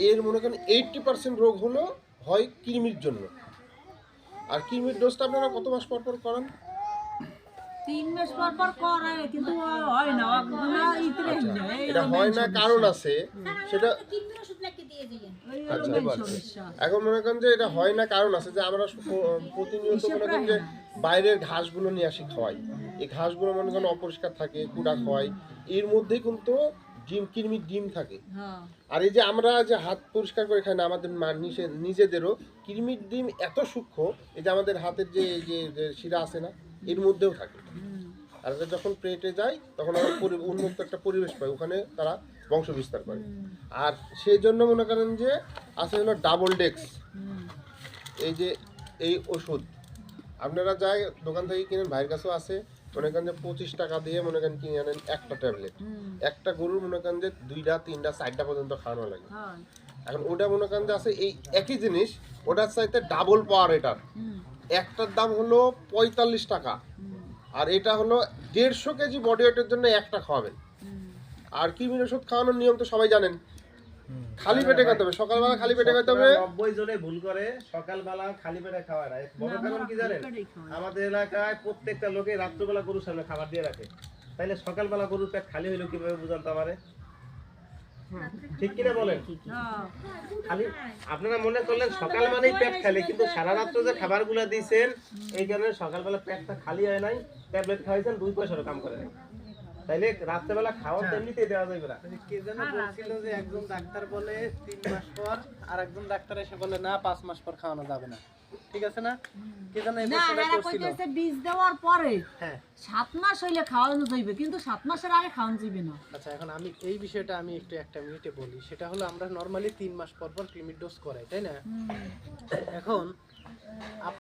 এর মনে করেন 80% রোগ হলো হয় কৃমির জন্য। আর কৃমির ডোজটা আপনারা কত মাস পর পর করান? 3 মাস পর পর করে, কিন্তু হয় না, ওগুলা ইতরে না। এটা হয় না কারণ আছে, সেটা সমস্যা। এখন মনে করেন যে এটা হয় না কারণ আছে যে আমরা প্রতিনিয়ত মনে করেন যে বাইরের ঘাসগুলো নিয়ে আসি খাওয়াই। এই ঘাসগুলো মনে করেন অপরিষ্কার থাকে, কুড়া খাওয়াই, এর মধ্যেই কিন্তু কৃমির ডিম থাকে। হ্যাঁ। আর এই যে আমরা যে হাত পরিষ্কার করে খাই না, আমাদের নিজেদেরও কৃমির ডিম এত সূক্ষ্ম, এই যে আমাদের হাতের যে যে শিরা আছে না, এর মধ্যেও থাকে। আর এটা যখন পেটে যায় তখন আমরা উন্মুক্ত একটা পরিবেশ পাই, ওখানে তারা বংশ বিস্তার করে। আর সেই জন্য মনে করেন যে আছে হলো ডাবল ডেক্স, এই যে এই ওষুধ আপনারা যাই দোকান থেকে কিনেন, ভাইয়ের কাছেও আছে, মনে করেন যে 25 টাকা দিয়ে মনে করেন কিনে আনেন একটা ট্যাবলেট। একটা গরুর মনে করেন যে 2টা 3টা 4টা পর্যন্ত খাওয়ানো লাগে। এখন ওটা মনে করেন যে আছে এই একই জিনিস, ওটার চাইতে ডাবল পাওয়ার। এটার একটার দাম হলো 45 টাকা, আর এটা হলো 150 কেজি বডি ওয়েটের জন্য একটা খাওয়াবেন। আর কৃমির ওষুধ খাওয়ানোর নিয়ম তো সবাই জানেন, খালি পেটে খেতে হবে, সকালবেলা খালি পেটে খেতে হবে। 90 জনে ভুল করে সকালবেলা খালি পেটে খাওয়ায় না। বড় কারণ কি জানেন, আমাদের এলাকায় প্রত্যেকটা লোকে রাত্রবেলা গরুর সামনে খাবার দিয়ে রাখে। তাইলে সকালবেলা গরুর পেট খালি হইলো কিভাবে বুঝান তো আমারে? ঠিক কিনা বলেন? খালি আপনারা মনে করলেন সকাল মানেই পেট খালি, কিন্তু সারা রাত্র যে খাবারগুলো দিয়েছেন এই কারণে সকালবেলা পেটটা খালি হয় নাই, ট্যাবলেট খাইছেন 2 পয়সারও কাম করে নাই। তাইলে রাত্রেবেলা খাওয়া এমনিতেই দেওয়া যাবে না। কে যেন বলছিল যে একজন ডাক্তার বলে 3 মাস পর, আর একজন ডাক্তার এসে বলে না 5 মাস পর খাওয়ানো যাবে না। ঠিক আছে না? কে যেন এই না, বিষয়টা এরা করছিল। কইতেছে বীজ দেওয়ার পরে হ্যাঁ 7 মাস হইলে খাওয়ানো যাইবে, কিন্তু 7 মাসের আগে খাওয়ানো যাবে না। আচ্ছা, এখন আমি এই বিষয়টা আমি একটু একটা মিনিটে বলি। সেটা হলো আমরা নরমালি 3 মাস পর পর কৃমির ডোজ করাই, তাই না? এখন